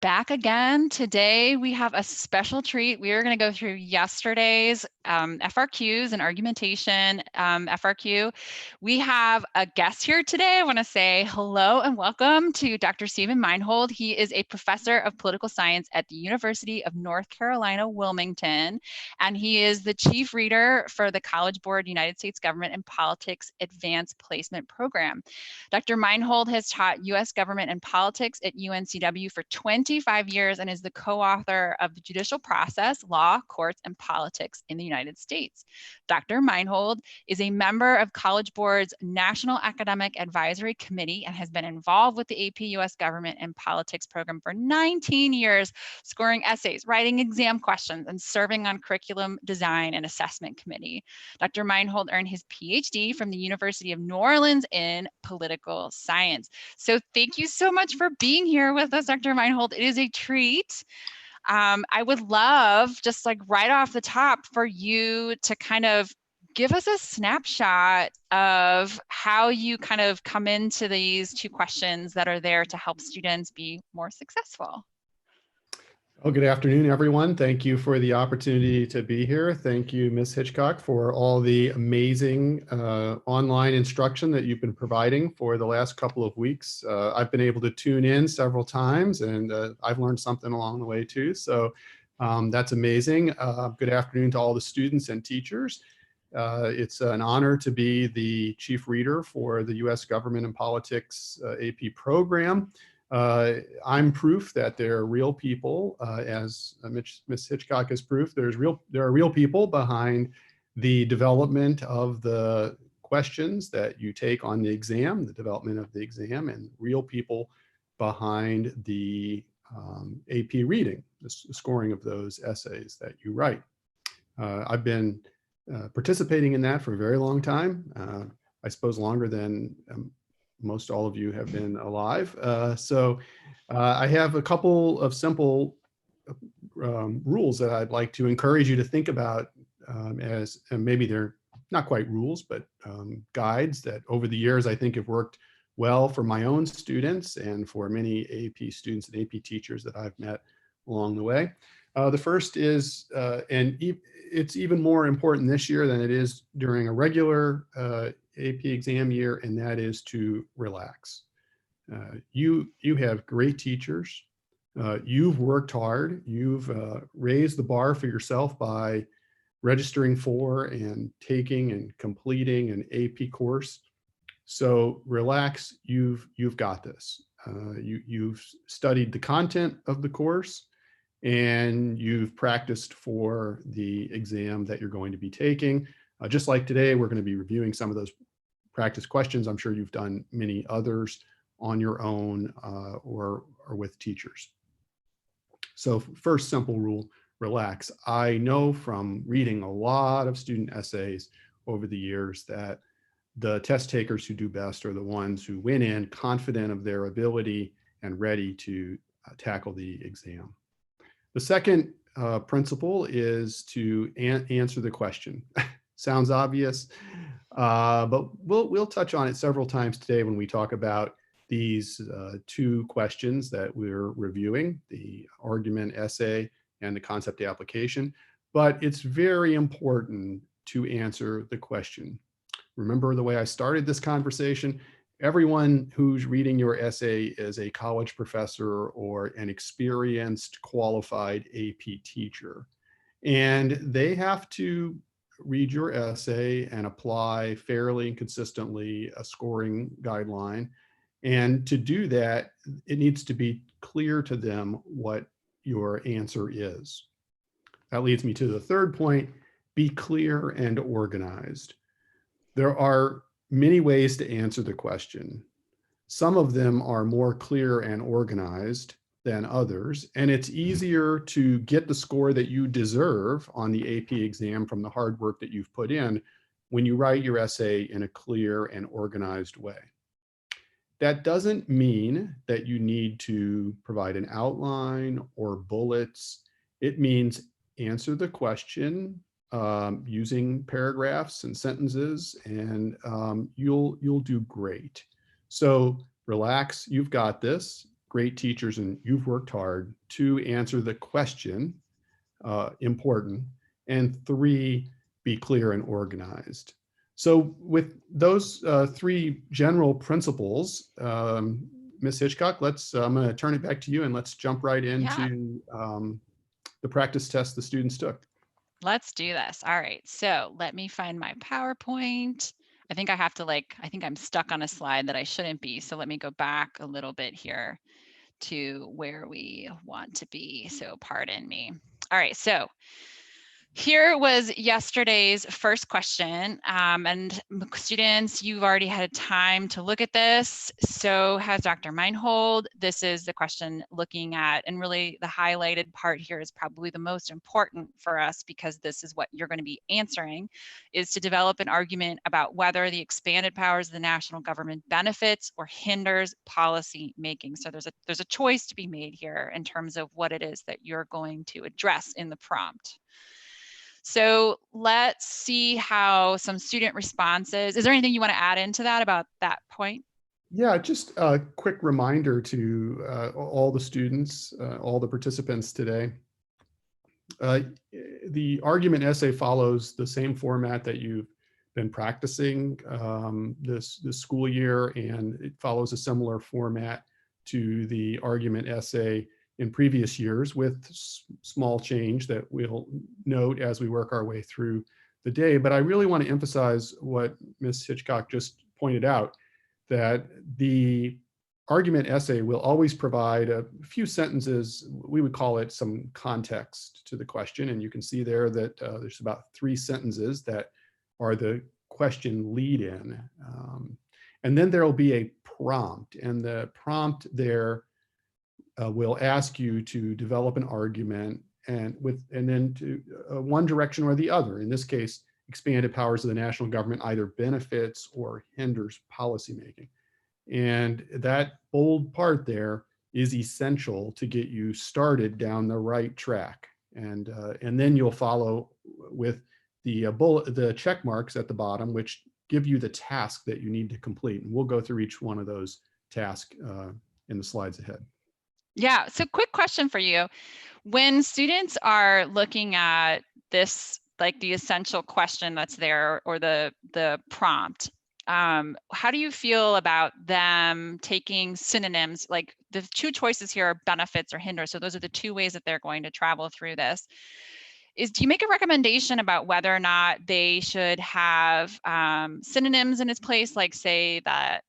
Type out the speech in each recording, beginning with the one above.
back again. Today we have a special treat. We are going to go through yesterday's FRQs and argumentation FRQ. We have a guest here today. I want to say hello and welcome to Dr. Stephen Meinhold. He is a professor of political science at the University of North Carolina, Wilmington, and he is the chief reader for the College Board United States Government and Politics Advanced Placement Program. Dr. Meinhold has taught U.S. government and politics at UNCW for 25 years and is the co-author of The Judicial Process, Law, Courts, and Politics in the United States. Dr. Meinhold is a member of College Board's National Academic Advisory Committee and has been involved with the AP U.S. Government and Politics program for 19 years, scoring essays, writing exam questions, and serving on curriculum design and assessment committee. Dr. Meinhold earned his PhD from the University of New Orleans in political science. So thank you so much for being here with us, Dr. Meinhold. It is a treat. I would love, just like right off the top, for you to kind of give us a snapshot of how you kind of come into these two questions that are there to help students be more successful. Well, good afternoon, everyone. Thank you for the opportunity to be here. Thank you, Ms. Hitchcock, for all the amazing online instruction that you've been providing for the last couple of weeks. I've been able to tune in several times, and I've learned something along the way too. So that's amazing. Good afternoon to all the students and teachers. It's an honor to be the chief reader for the U.S. Government and Politics AP program. I'm proof that there are real people, as Ms. Hitchcock has proof. There are real people behind the development of the questions that you take on the exam, the development of the exam, and real people behind the AP reading, the scoring of those essays that you write. I've been participating in that for a very long time. I suppose longer than most all of you have been alive. So I have a couple of simple rules that I'd like to encourage you to think about as, and maybe they're not quite rules, but guides that over the years I think have worked well for my own students and for many AP students and AP teachers that I've met along the way. The first is, and it's even more important this year than it is during a regular AP exam year, and that is to relax. You have great teachers. You've worked hard. You've raised the bar for yourself by registering for and taking and completing an AP course. So relax. You've got this. You've studied the content of the course, and you've practiced for the exam that you're going to be taking. Just like today, we're going to be reviewing some of those practice questions. I'm sure you've done many others on your own or with teachers. So first simple rule, relax. I know from reading a lot of student essays over the years that the test takers who do best are the ones who went in confident of their ability and ready to tackle the exam. The second principle is to answer the question. Sounds obvious, but we'll touch on it several times today when we talk about these two questions that we're reviewing, the argument essay and the concept application. But it's very important to answer the question. Remember the way I started this conversation? Everyone who's reading your essay is a college professor or an experienced, qualified AP teacher. And they have to read your essay and apply fairly and consistently a scoring guideline. And to do that, it needs to be clear to them what your answer is. That leads me to the third point, be clear and organized. There are many ways to answer the question. Some of them are more clear and organized than others, and it's easier to get the score that you deserve on the AP exam from the hard work that you've put in when you write your essay in a clear and organized way. That doesn't mean that you need to provide an outline or bullets. It means answer the question using paragraphs and sentences, and you'll do great. So relax, you've got this. great teachers and you've worked hard. 2, answer the question, important. And 3, be clear and organized. So with those 3 general principles, Ms. Hitchcock, I'm going to turn it back to you and let's jump right Yeah, into the practice test the students took. let's do this. All right, so let me find my PowerPoint. I think I have to I think I'm stuck on a slide that I shouldn't be. So let me go back a little bit here to where we want to be. So pardon me. All right, so here was yesterday's first question, and students, you've already had time to look at this. So has Dr. Meinhold. This is the question looking at, and really the highlighted part here is probably the most important for us because this is what you're going to be answering, is to develop an argument about whether the expanded powers of the national government benefits or hinders policy making. So there's a choice to be made here in terms of what it is that you're going to address in the prompt. So let's see how some student responses. Is there anything you want to add into that about that point? Yeah, just a quick reminder to all the students, all the participants today. The argument essay follows the same format that you've been practicing this school year, and it follows a similar format to the argument essay in previous years, with small change that we'll note as we work our way through the day. But I really want to emphasize what Ms. Hitchcock just pointed out, that the argument essay will always provide a few sentences. We would call it some context to the question. And you can see there that there's about 3 sentences that are the question lead in. And then there'll be a prompt, and the prompt there will ask you to develop an argument and then to one direction or the other. In this case, expanded powers of the national government either benefits or hinders policymaking. And that bold part there is essential to get you started down the right track. And then you'll follow with the check marks at the bottom, which give you the task that you need to complete. And we'll go through each one of those tasks in the slides ahead. Yeah, so quick question for you. When students are looking at this, like the essential question that's there or the prompt, how do you feel about them taking synonyms? Like the 2 choices here are benefits or hinders. So those are the 2 ways that they're going to travel through this. Do you make a recommendation about whether or not they should have synonyms in its place? Like say that,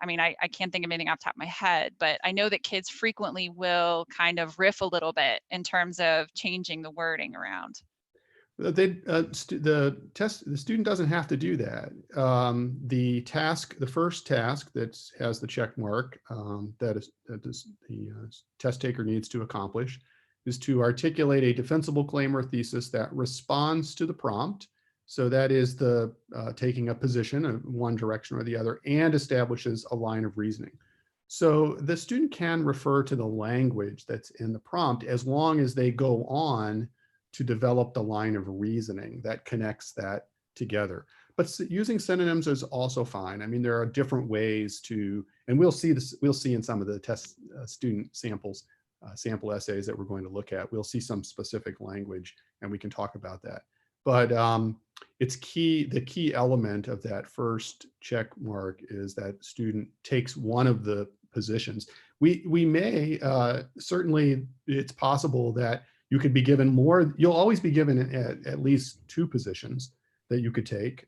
I mean, I can't think of anything off the top of my head, but I know that kids frequently will kind of riff a little bit in terms of changing the wording around. The student doesn't have to do that. The first task that has the check mark that the test taker needs to accomplish is to articulate a defensible claim or thesis that responds to the prompt. So that is the taking a position of one direction or the other, and establishes a line of reasoning. So the student can refer to the language that's in the prompt as long as they go on to develop the line of reasoning that connects that together. But using synonyms is also fine. I mean, there are different ways to, and we'll see in some of the test student samples, sample essays that we're going to look at. We'll see some specific language and we can talk about that. But it's key, the key element of that first check mark is that student takes one of the positions. We may, certainly it's possible that you could be given more. You'll always be given at least 2 positions that you could take,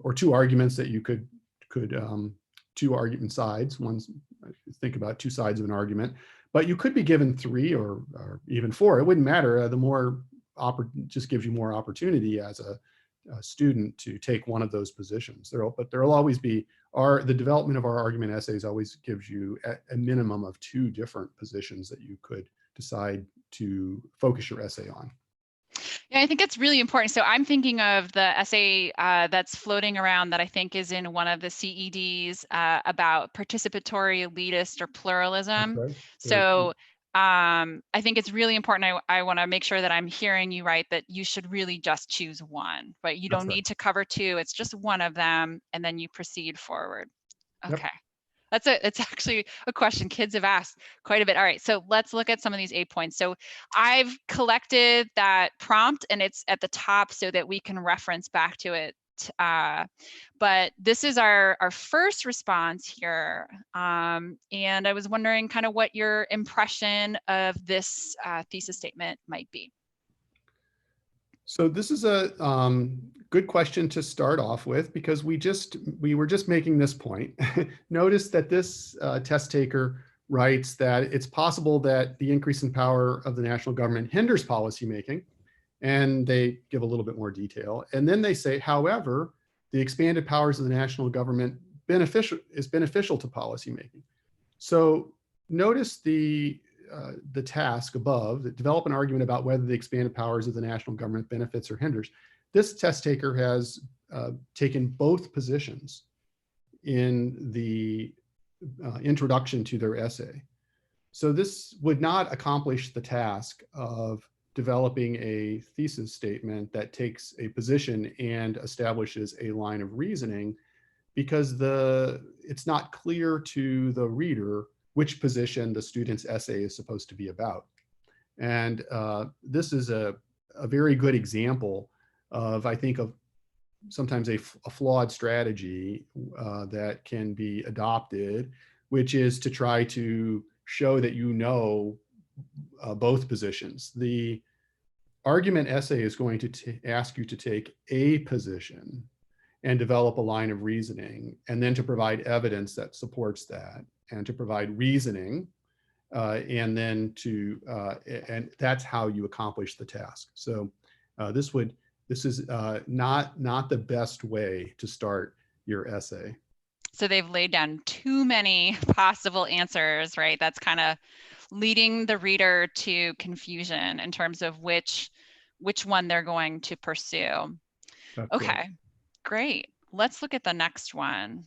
or 2 arguments that you could 2 argument sides. Think about 2 sides of an argument, but you could be given 3 or even 4. It wouldn't matter. The more just gives you more opportunity as a student to take one of those positions. But there'll always be the development of our argument essays always gives you a minimum of 2 different positions that you could decide to focus your essay on. Yeah, I think it's really important. So I'm thinking of the essay that's floating around that I think is in one of the CEDs about participatory, elitist, or pluralism. Okay. So I think it's really important. I want to make sure that I'm hearing you right, that you should really just choose one, right? You don't need to cover 2. It's just one of them, and then you proceed forward. Okay. Yep. It's actually a question kids have asked quite a bit. All right, so let's look at some of these 8 points. So I've collected that prompt and it's at the top so that we can reference back to it. But this is our first response here. And I was wondering kind of what your impression of this thesis statement might be. So this is a good question to start off with, because we were just making this point. Notice that this test taker writes that it's possible that the increase in power of the national government hinders policymaking, and they give a little bit more detail. And then they say, however, the expanded powers of the national government is beneficial to policymaking. So notice the task above, that develop an argument about whether the expanded powers of the national government benefits or hinders. This test taker has taken both positions in the introduction to their essay. So this would not accomplish the task of developing a thesis statement that takes a position and establishes a line of reasoning, because it's not clear to the reader which position the student's essay is supposed to be about. And this is a very good example of, I think, of sometimes a flawed strategy that can be adopted, which is to try to show that you know both positions. The argument essay is going to ask you to take a position and develop a line of reasoning, and then to provide evidence that supports that, and to provide reasoning, and then and that's how you accomplish the task. So this is not the best way to start your essay. So they've laid down too many possible answers, right? That's kind of leading the reader to confusion in terms of which one they're going to pursue. That's okay, correct. Great. Let's look at the next one.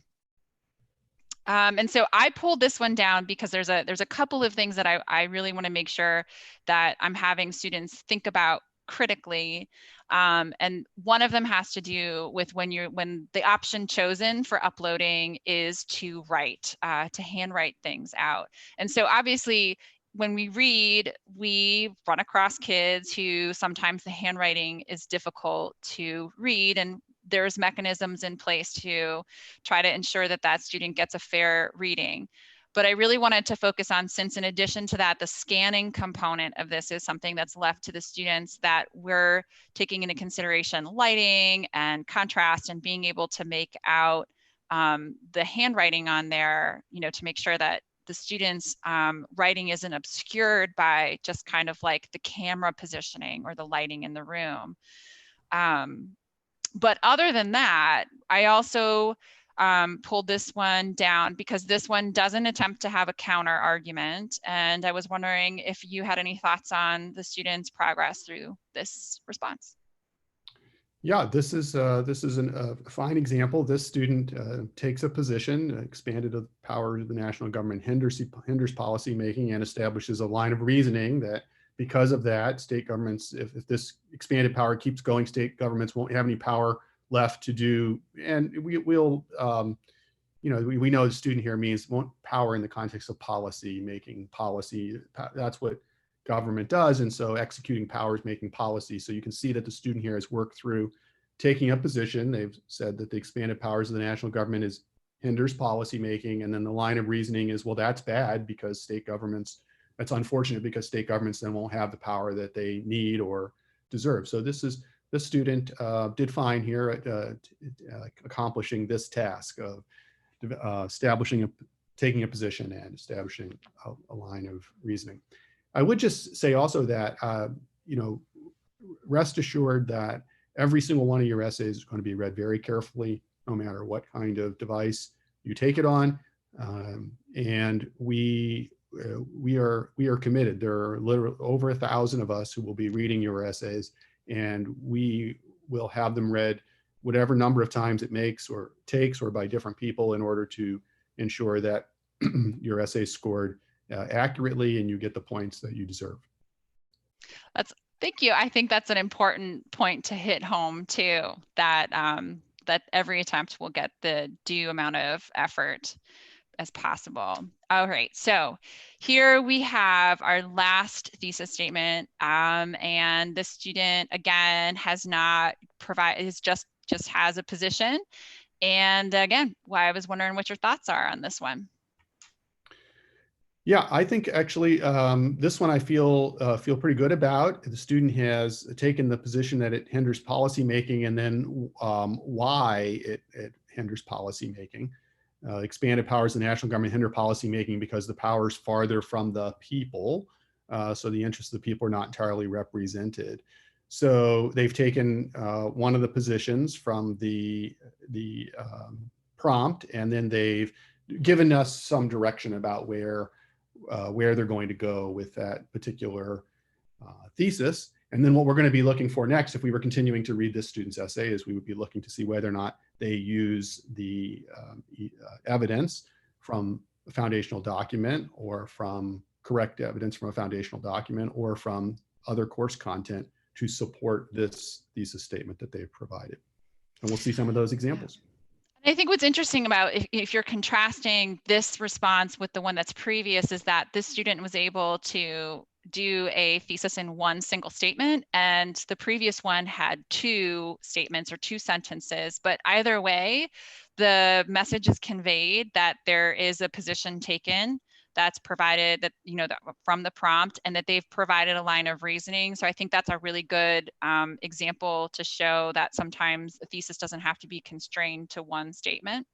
And so I pulled this one down because there's a couple of things that I really want to make sure that I'm having students think about critically. And one of them has to do with when the option chosen for uploading is to write, to handwrite things out. And so obviously, when we read, we run across kids who sometimes the handwriting is difficult to read, and there's mechanisms in place to try to ensure that that student gets a fair reading. But I really wanted to focus on, since in addition to that, the scanning component of this is something that's left to the students, that we're taking into consideration lighting and contrast and being able to make out the handwriting on there, to make sure that the students' writing isn't obscured by just kind of like the camera positioning or the lighting in the room. But other than that, I also pulled this one down because this one doesn't attempt to have a counter argument. And I was wondering if you had any thoughts on the students' progress through this response. Yeah, this is a fine example. This student takes a position, expanded the power of the national government hinders policy making, and establishes a line of reasoning that because of that, state governments, if this expanded power keeps going, state governments won't have any power left to do. And we know the student here means power in the context of policy making. That's what government does. And so executing power is making policy. So you can see that the student here has worked through taking a position. They've said that the expanded powers of the national government hinders policy making. And then the line of reasoning is, well, that's bad because that's unfortunate because state governments then won't have the power that they need or deserve. So this student did fine here at accomplishing this task of taking a position and establishing a line of reasoning. I would just say also that, rest assured that every single one of your essays is going to be read very carefully, no matter what kind of device you take it on. And we are committed. There are literally over 1,000 of us who will be reading your essays, and we will have them read whatever number of times it takes or by different people in order to ensure that your essay is scored accurately and you get the points that you deserve. Thank you. I think that's an important point to hit home too, that that every attempt will get the due amount of effort. as possible. All right, so here we have our last thesis statement, and the student again has not provided, is just has a position. And again, why I was wondering what your thoughts are on this one. Yeah, I think actually this one I feel pretty good about. The student has taken the position that it hinders policymaking, and then why it hinders policymaking. Expanded powers of the national government hinder policymaking because the power is farther from the people, so the interests of the people are not entirely represented. So they've taken one of the positions from the prompt, and then they've given us some direction about where they're going to go with that particular thesis. And then what we're going to be looking for next, if we were continuing to read this student's essay, is we would be looking to see whether or not they use the evidence from a foundational document, or from correct evidence from a foundational document, or from other course content to support this thesis statement that they've provided. And we'll see some of those examples. I think what's interesting about if you're contrasting this response with the one that's previous is that this student was able to do a thesis in one single statement, and the previous one had two statements or two sentences. But either way, the message is conveyed that there is a position taken that's provided, that from the prompt, and that they've provided a line of reasoning. So I think that's a really good example to show that sometimes a thesis doesn't have to be constrained to one statement.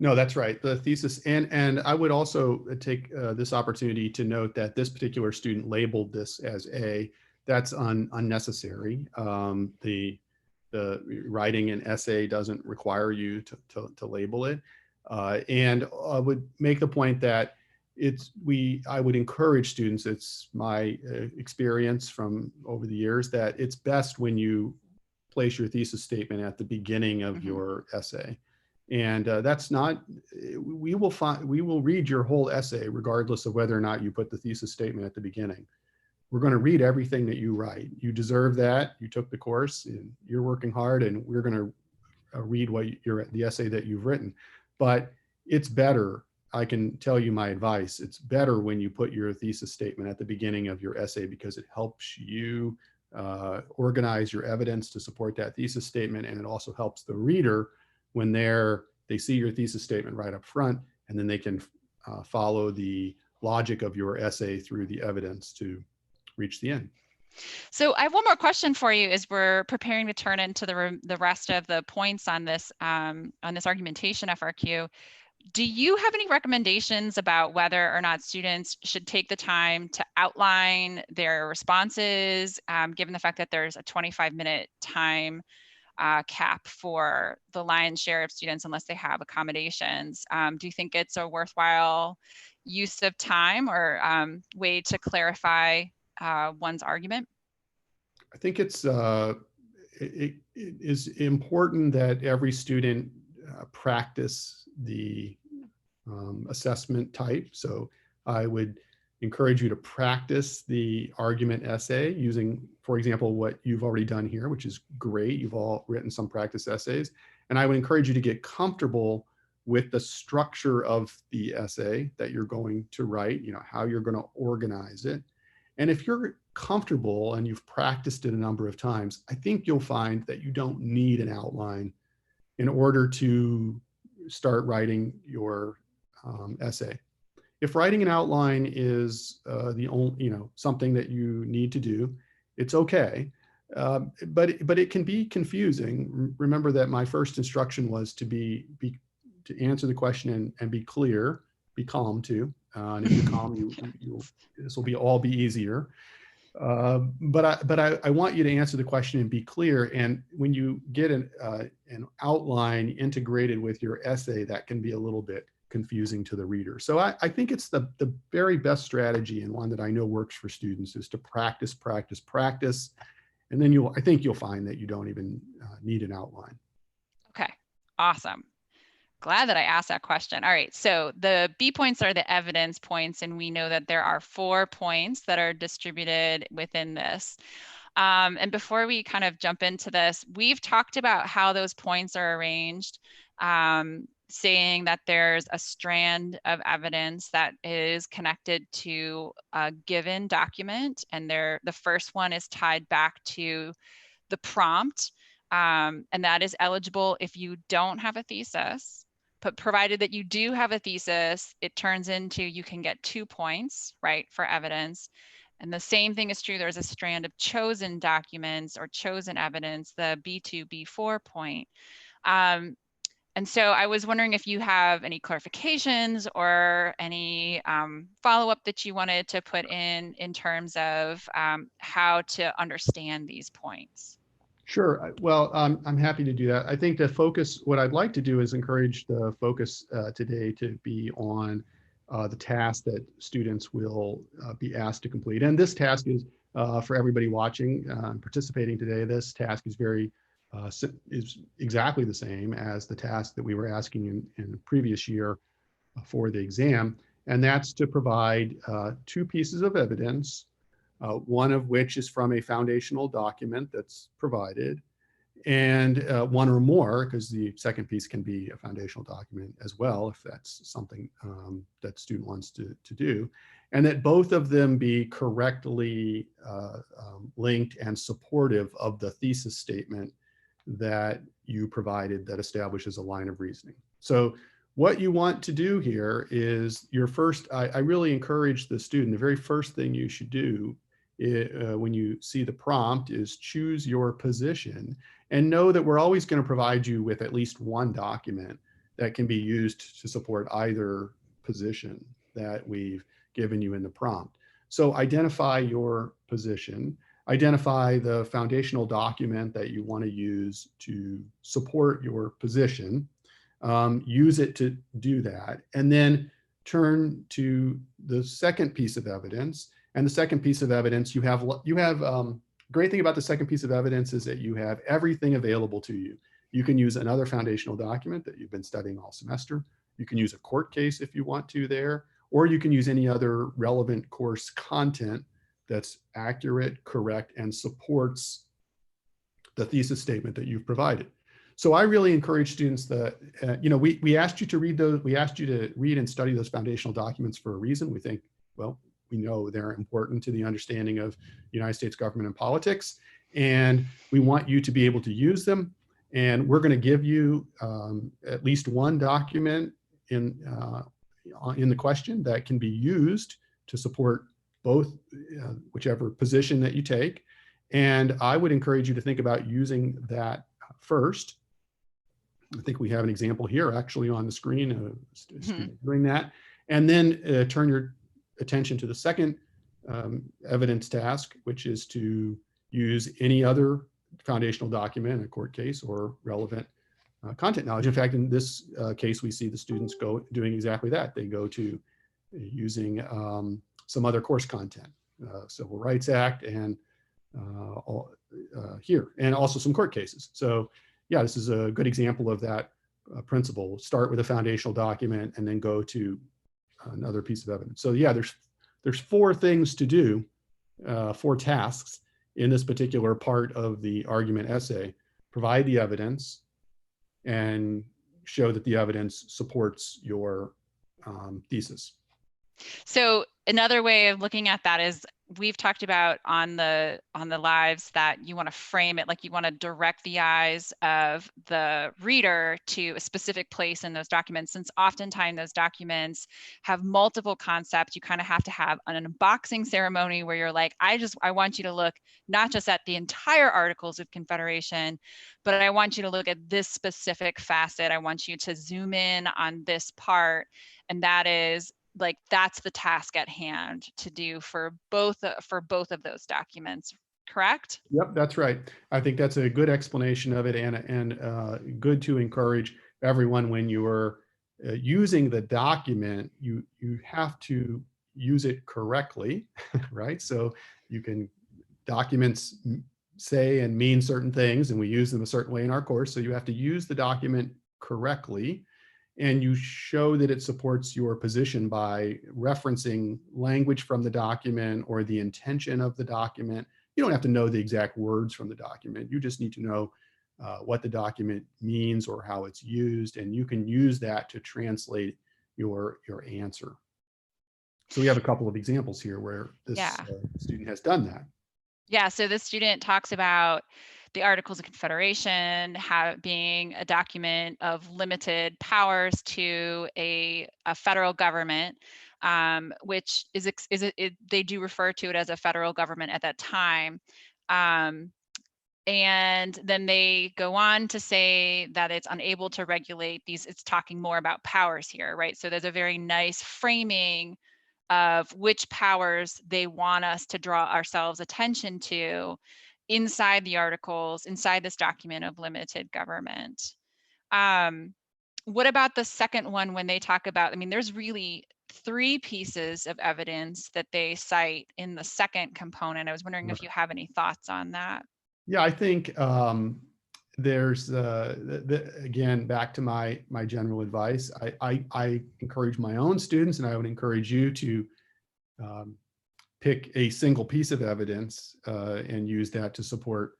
No, that's right. The thesis, and I would also take this opportunity to note that this particular student labeled this as A. That's unnecessary. The writing an essay doesn't require you to label it. And I would make the point that I would encourage students, it's my experience from over the years, that it's best when you place your thesis statement at the beginning of your essay. And that's not, we will read your whole essay regardless of whether or not you put the thesis statement at the beginning. We're going to read everything that you write. You deserve that. You took the course and you're working hard, and we're going to read the essay that you've written. But it's better, I can tell you my advice, it's better when you put your thesis statement at the beginning of your essay, because it helps you organize your evidence to support that thesis statement. And it also helps the reader when they see your thesis statement right up front, and then they can follow the logic of your essay through the evidence to reach the end. So I have one more question for you as we're preparing to turn into the rest of the points on this argumentation FRQ. Do you have any recommendations about whether or not students should take the time to outline their responses, given the fact that there's a 25-minute time cap for the lion's share of students unless they have accommodations? Do you think it's a worthwhile use of time or way to clarify one's argument? I think it is important that every student practice the assessment type. So I would encourage you to practice the argument essay using, for example, what you've already done here, which is great. You've all written some practice essays. And I would encourage you to get comfortable with the structure of the essay that you're going to write, how you're going to organize it. And if you're comfortable and you've practiced it a number of times, I think you'll find that you don't need an outline in order to start writing your essay. If writing an outline is the only, something that you need to do, it's okay. But it can be confusing. Remember that my first instruction was to answer the question and be clear, be calm too. And if you're calm, this will all be easier. But I want you to answer the question and be clear. And when you get an outline integrated with your essay, that can be a little bit confusing to the reader. So I think it's the very best strategy, and one that I know works for students, is to practice, practice, practice. And then I think you'll find that you don't even need an outline. Okay, awesome. Glad that I asked that question. All right, so the B points are the evidence points, and we know that there are 4 points that are distributed within this. And before we kind of jump into this, we've talked about how those points are arranged saying that there's a strand of evidence that is connected to a given document, and the first one is tied back to the prompt, and that is eligible if you don't have a thesis. But provided that you do have a thesis, it turns into you can get 2 points, right, for evidence. And the same thing is true. There's a strand of chosen documents or chosen evidence, the B2, B4 point. And so I was wondering if you have any clarifications or any follow-up that you wanted to put in terms of how to understand these points. Sure. Well, I'm happy to do that. I think the focus, what I'd like to do is encourage the focus today to be on the task that students will be asked to complete. And this task is for everybody watching, participating today. This task is is exactly the same as the task that we were asking in the previous year for the exam. And that's to provide 2 pieces of evidence, one of which is from a foundational document that's provided, and one or more, because the second piece can be a foundational document as well, if that's something that the student wants to do, and that both of them be correctly linked and supportive of the thesis statement that you provided that establishes a line of reasoning. So what you want to do here is I really encourage the student, the very first thing you should do when you see the prompt is choose your position, and know that we're always going to provide you with at least one document that can be used to support either position that we've given you in the prompt. So identify your position, identify the foundational document that you want to use to support your position, use it to do that, and then turn to the second piece of evidence. And the second piece of evidence, great thing about the second piece of evidence is that you have everything available to you. You can use another foundational document that you've been studying all semester. You can use a court case if you want to there, or you can use any other relevant course content that's accurate, correct, and supports the thesis statement that you've provided. So I really encourage students that, we asked you to read those, we asked you to read and study those foundational documents for a reason. We think, well, we know they're important to the understanding of United States government and politics, and we want you to be able to use them. And we're going to give you at least one document in the question that can be used to support both, whichever position that you take. And I would encourage you to think about using that first. I think we have an example here actually on the screen doing that. And then turn your attention to the second evidence task, which is to use any other foundational document, a court case, or relevant content knowledge. In fact, in this case, we see the students doing exactly that. They go to using some other course content, Civil Rights Act, and here, and also some court cases. So yeah, this is a good example of that principle. Start with a foundational document and then go to another piece of evidence. So yeah, there's 4 things to do, 4 tasks in this particular part of the argument essay. Provide the evidence and show that the evidence supports your thesis. So another way of looking at that is we've talked about on the lives that you want to frame it like you want to direct the eyes of the reader to a specific place in those documents, since oftentimes those documents have multiple concepts. You kind of have to have an unboxing ceremony where you're like, I want you to look not just at the entire Articles of Confederation, but I want you to look at this specific facet. I want you to zoom in on this part, and that is like that's the task at hand to do for both of those documents, correct? Yep, that's right. I think that's a good explanation of it, and good to encourage everyone when you are using the document, you have to use it correctly, right? So documents say and mean certain things, and we use them a certain way in our course. So you have to use the document correctly. And you show that it supports your position by referencing language from the document or the intention of the document. You don't have to know the exact words from the document. You just need to know what the document means or how it's used, and you can use that to translate your answer. So we have a couple of examples here where this Yeah. student has done that. Yeah, so this student talks about the Articles of Confederation being a document of limited powers to a federal government, which they do refer to it as a federal government at that time. And then they go on to say that it's unable to regulate these. It's talking more about powers here, right? So there's a very nice framing of which powers they want us to draw ourselves attention to inside the articles, inside this document of limited government. What about the second one when they talk about, I mean, there's really 3 pieces of evidence that they cite in the second component. I was wondering if you have any thoughts on that. Yeah, I think there's again, back to my general advice. I encourage my own students, and I would encourage you to um, pick a single piece of evidence and use that to support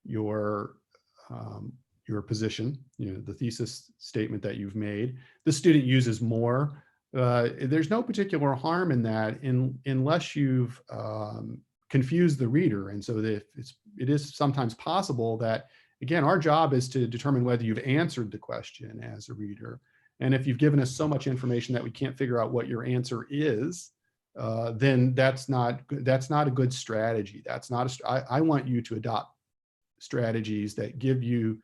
your position, the thesis statement that you've made. The student uses more. There's no particular harm in that unless you've confused the reader. And so it is sometimes possible that, again, our job is to determine whether you've answered the question as a reader. And if you've given us so much information that we can't figure out what your answer is, then that's not a good strategy. I want you to adopt strategies that give you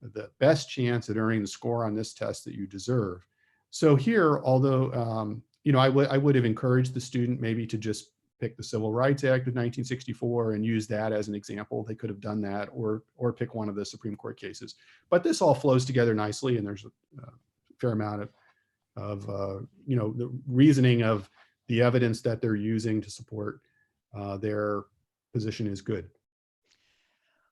the best chance at earning the score on this test that you deserve. So here, although I would have encouraged the student maybe to just pick the Civil Rights Act of 1964 and use that as an example. They could have done that, or pick one of the Supreme Court cases. But this all flows together nicely, and there's a fair amount of the reasoning of the evidence that they're using to support their position is good.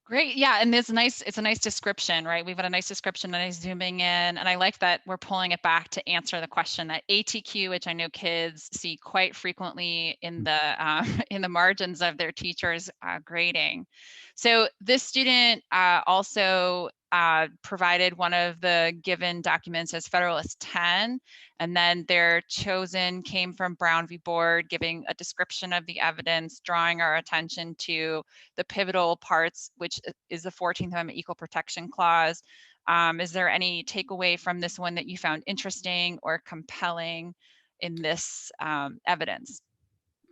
Great. Yeah. And it's a nice description, right? We've got a nice description, a nice zooming in. And I like that we're pulling it back to answer the question, that ATQ, which I know kids see quite frequently in the in the margins of their teachers' grading. So this student also provided one of the given documents as Federalist 10, and then their chosen came from Brown v. Board, giving a description of the evidence, drawing our attention to the pivotal parts, which is the 14th Amendment Equal Protection Clause. Is there any takeaway from this one that you found interesting or compelling in this evidence?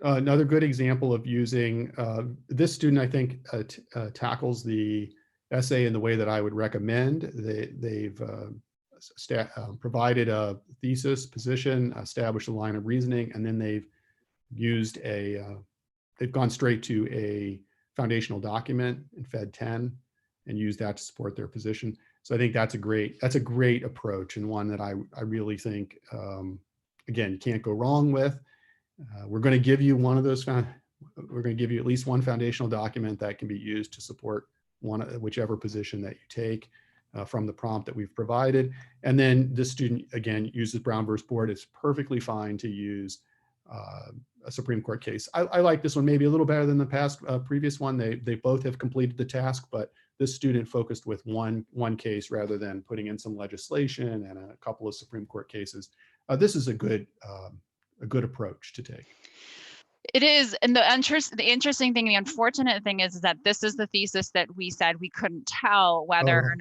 Another good example of using this student, I think, tackles the essay in the way that I would recommend. They've provided a thesis position, established a line of reasoning, and then they've used they've gone straight to a foundational document in Fed 10 and used that to support their position. So I think that's a great approach, and one that I really think, again, you can't go wrong with. We're going to give you one of those. We're going to give you at least one foundational document that can be used to support whichever position that you take from the prompt that we've provided. And then this student, again, uses Brown versus Board. It's perfectly fine to use a Supreme Court case. I like this one maybe a little better than the previous one. They both have completed the task, but this student focused with one case rather than putting in some legislation and a couple of Supreme Court cases. This is a good approach to take. It is, and the interesting thing, the unfortunate thing is that this is the thesis that we said we couldn't tell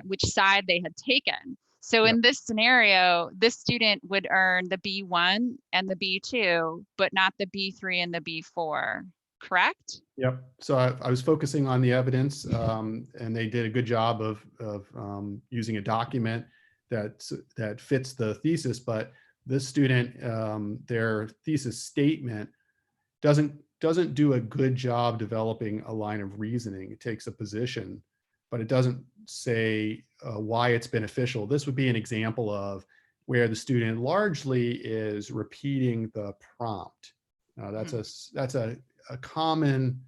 which side they had taken. So in this scenario, this student would earn the B1 and the B2, but not the B3 and the B4, correct? Yep. So I was focusing on the evidence, and they did a good job of using a document that fits the thesis. But this student, their thesis statement doesn't do a good job developing a line of reasoning. It takes a position, but it doesn't say why it's beneficial. This would be an example of where the student largely is repeating the prompt. That's a common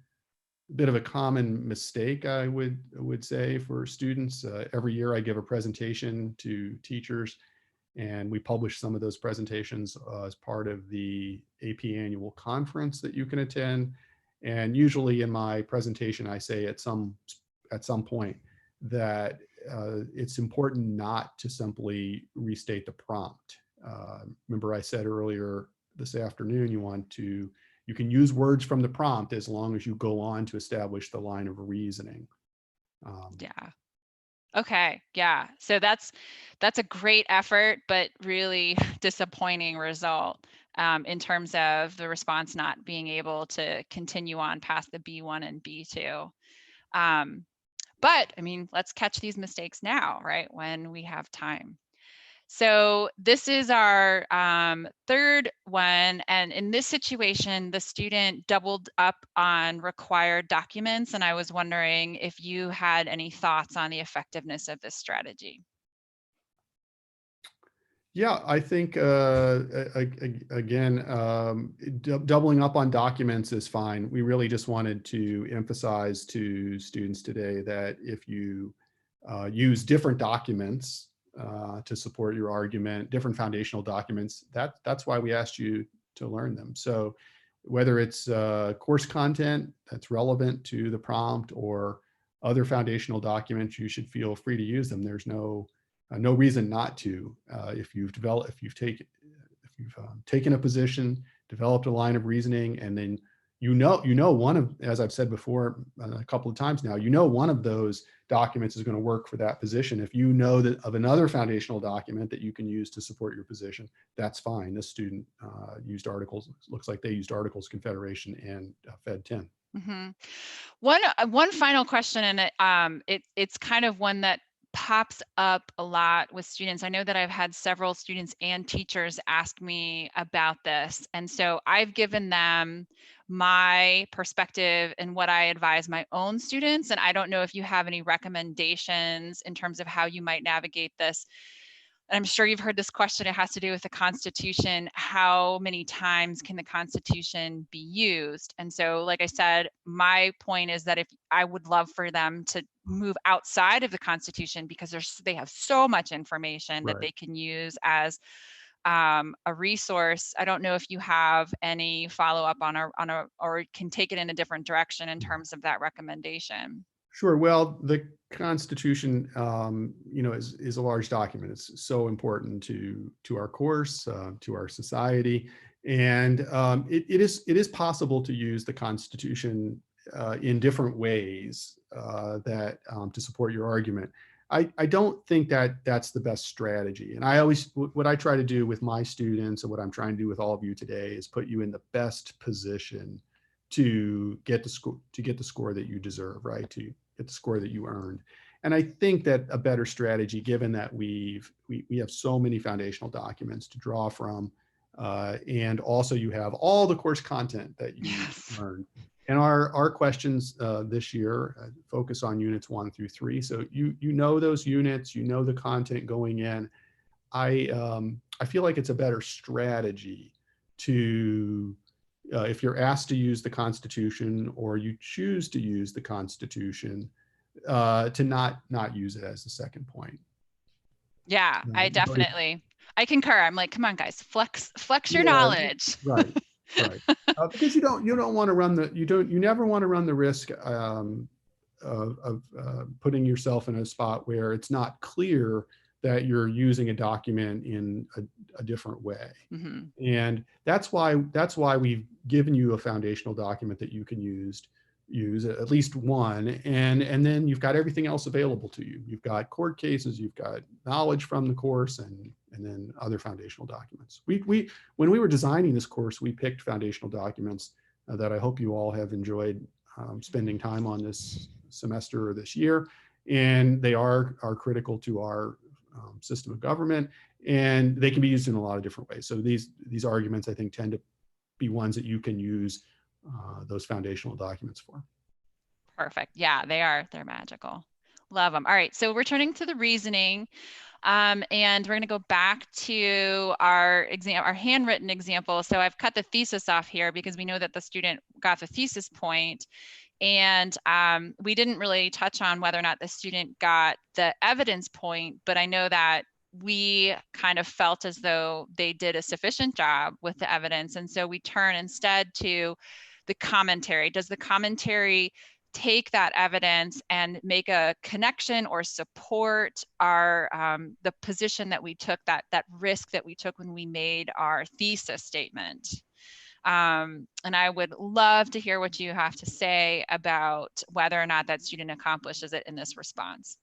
bit of a common mistake, I would say, for students. Every year I give a presentation to teachers, and we publish some of those presentations as part of the AP annual conference that you can attend. And usually in my presentation, I say at some point that it's important not to simply restate the prompt. Remember I said earlier this afternoon, you can use words from the prompt as long as you go on to establish the line of reasoning. Yeah. Okay. Yeah. So that's a great effort, but really disappointing result in terms of the response not being able to continue on past the B1 and B2. But I mean, let's catch these mistakes now, right? When we have time. So this is our third one. And in this situation, the student doubled up on required documents. And I was wondering if you had any thoughts on the effectiveness of this strategy. Yeah, I think again, doubling up on documents is fine. We really just wanted to emphasize to students today that if you use different documents to support your argument, different foundational documents, that's why we asked you to learn them. So whether it's course content that's relevant to the prompt or other foundational documents, you should feel free to use them. There's no reason not to. If you've taken a position, developed a line of reasoning, and then one of, as I've said before a couple of times now, one of those documents is going to work for that position. If you know that of another foundational document that you can use to support your position, that's fine. This student used articles. Looks like they used Articles Confederation and Fed 10. Mm-hmm. One final question, and it's kind of one that pops up a lot with students. I know that I've had several students and teachers ask me about this. And so I've given them my perspective and what I advise my own students. And I don't know if you have any recommendations in terms of how you might navigate this. I'm sure you've heard this question. It has to do with the Constitution. How many times can the Constitution be used? And so, like I said, my point is that if I would love for them to move outside of the Constitution because they have so much information that they can use as a resource. I don't know if you have any follow-up or can take it in a different direction in terms of that recommendation. Sure. Well, the Constitution, is a large document. It's so important to our course, to our society, and it is possible to use the Constitution in different ways to support your argument. I don't think that that's the best strategy. And what I try to do with my students and what I'm trying to do with all of you today is put you in the best position to get the score that you deserve, right? To get the score that you earned. And I think that a better strategy, given that we have so many foundational documents to draw from, and also you have all the course content that you learned. And our questions this year focus on units 1 through 3. So you know those units, you know the content going in. I feel like it's a better strategy to if you're asked to use the Constitution or you choose to use the Constitution, to not use it as the second point. Yeah, I concur. I'm like, come on, guys, flex your knowledge. Right. Because you never want to run the risk of putting yourself in a spot where it's not clear that you're using a document in a different way. Mm-hmm. And that's why we've given you a foundational document that you can use at least one, and then you've got everything else available to you. You've got court cases, you've got knowledge from the course, and then other foundational documents. When we were designing this course, we picked foundational documents that I hope you all have enjoyed spending time on this semester or this year, and they are critical to our system of government, and they can be used in a lot of different ways. So these arguments, I think, tend to be ones that you can use those foundational documents for. Perfect. Yeah, they are. They're magical. Love them. All right. So returning to the reasoning, and we're going to go back to our handwritten example. So I've cut the thesis off here because we know that the student got the thesis point. And we didn't really touch on whether or not the student got the evidence point, but I know that we kind of felt as though they did a sufficient job with the evidence. And so we turn instead to the commentary. Does the commentary take that evidence and make a connection or support our the position that we took, that risk that we took when we made our thesis statement. And I would love to hear what you have to say about whether or not that student accomplishes it in this response.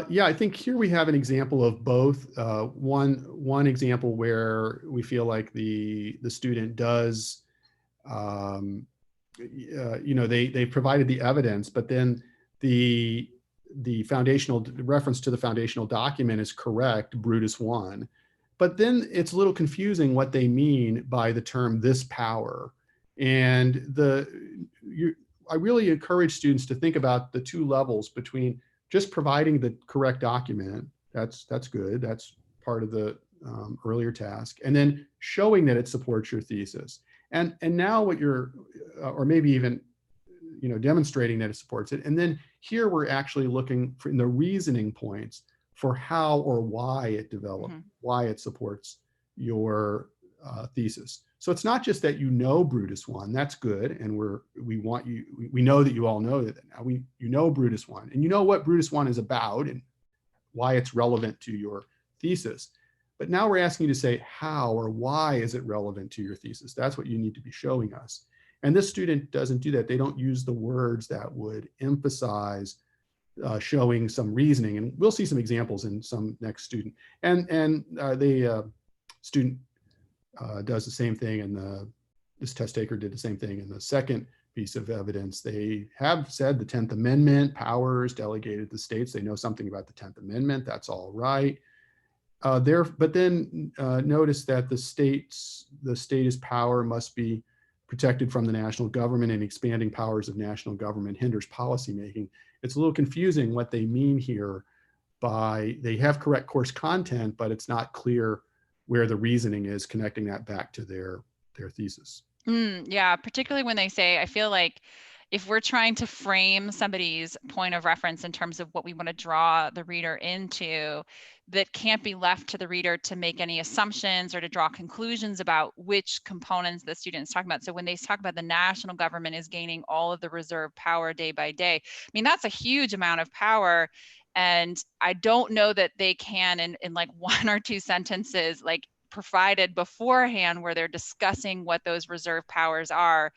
Yeah, I think here we have an example of both. One example where we feel like the student does, they provided the evidence, but then the foundational reference to the foundational document is correct, Brutus 1. But then it's a little confusing what they mean by the term "this power." And I really encourage students to think about the two levels between just providing the correct document. That's good. That's part of the earlier task. And then showing that it supports your thesis. And now what you're, or maybe even, demonstrating that it supports it. And then here we're actually looking for in the reasoning points for how or why it developed, why it supports your thesis. So it's not just that Brutus 1, that's good, and we know that you all know that now. You know Brutus 1, and you know what Brutus 1 is about and why it's relevant to your thesis. But now we're asking you to say how or why is it relevant to your thesis. That's what you need to be showing us. And this student doesn't do that. They don't use the words that would emphasize showing some reasoning, and we'll see some examples in some next student. And the student does the same thing, and this test taker did the same thing in the second piece of evidence. They have said the 10th Amendment powers delegated to states. They know something about the 10th Amendment. That's all right. But then notice that the state's power must be protected from the national government, and expanding powers of national government hinders policymaking. It's a little confusing what they mean here by they have correct course content, but it's not clear where the reasoning is connecting that back to their thesis. Yeah, particularly when they say, I feel like if we're trying to frame somebody's point of reference in terms of what we want to draw the reader into, that can't be left to the reader to make any assumptions or to draw conclusions about which components the student is talking about. So when they talk about the national government is gaining all of the reserve power day by day, I mean, that's a huge amount of power. And I don't know that they can, in like one or two sentences, like provided beforehand where they're discussing what those reserve powers are,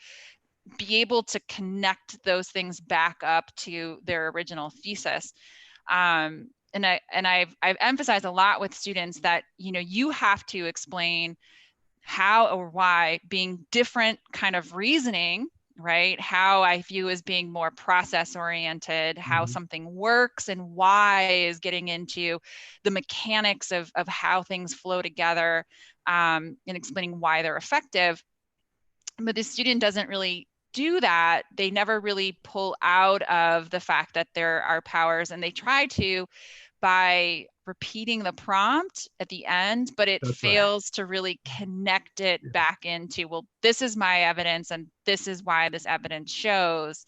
be able to connect those things back up to their original thesis. And I've emphasized a lot with students that, you have to explain how or why, being different kind of reasoning, right? How I view as being more process oriented, how something works, and why is getting into the mechanics of how things flow together, and explaining why they're effective. But the student doesn't really do that. They never really pull out of the fact that there are powers, and they try to by repeating the prompt at the end, but it That's fails to really connect it back into, well, this is my evidence, and this is why this evidence shows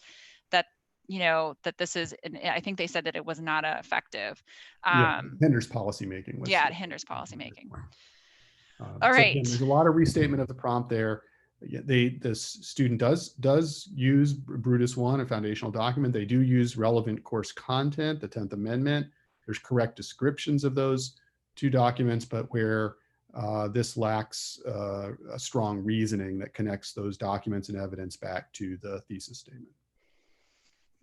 that, that this is, and I think they said that it was not effective. Hinders policymaking. Yeah, it hinders policymaking. All right. Again, there's a lot of restatement of the prompt there. The student does use Brutus 1, a foundational document. They do use relevant course content, the 10th Amendment. There's correct descriptions of those two documents, but where this lacks a strong reasoning that connects those documents and evidence back to the thesis statement.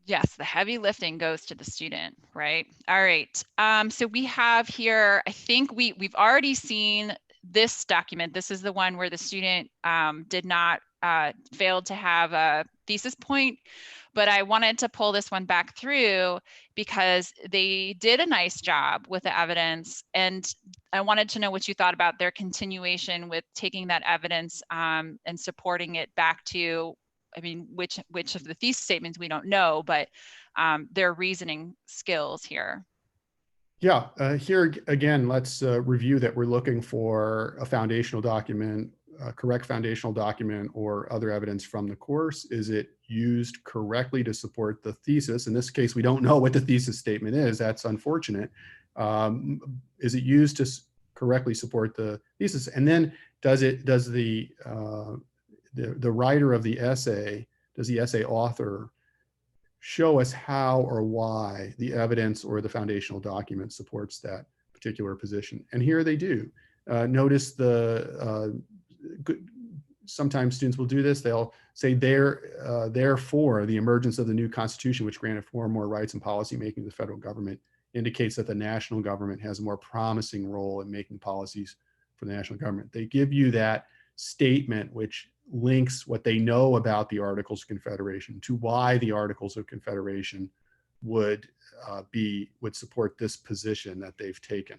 Yes, the heavy lifting goes to the student, right? All right. So we have here, I think we've already seen this document. This is the one where the student did not fail to have a thesis point, but I wanted to pull this one back through because they did a nice job with the evidence, and I wanted to know what you thought about their continuation with taking that evidence and supporting it back to, I mean, which of the thesis statements we don't know, but their reasoning skills here. Yeah, here again, let's review that we're looking for a foundational document, a correct foundational document, or other evidence from the course. Is it used correctly to support the thesis? In this case, we don't know what the thesis statement is. That's unfortunate. Is it used to correctly support the thesis? And then does the writer of the essay, does the essay author show us how or why the evidence or the foundational document supports that particular position. And here they do. Notice sometimes students will do this. They'll say therefore the emergence of the new constitution, which granted far more rights and policy making to the federal government, indicates that the national government has a more promising role in making policies for the national government. They give you that statement which links what they know about the Articles of Confederation to why the Articles of Confederation would support this position that they've taken.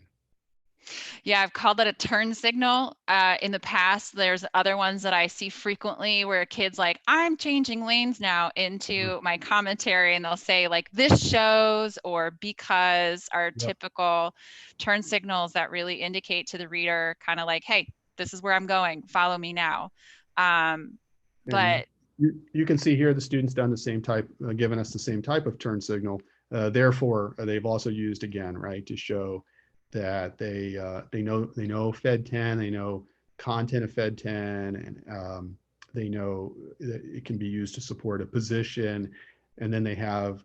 Yeah, I've called that a turn signal. In the past, there's other ones that I see frequently where kids like, I'm changing lanes now into my commentary, and they'll say like, this shows or because are typical turn signals that really indicate to the reader kind of like, hey, this is where I'm going, follow me now. But you can see here the students done the same type, given us the same type of turn signal. Therefore, they've also used again, right, to show that they know Fed 10, they know content of Fed 10, and they know that it can be used to support a position, and then they have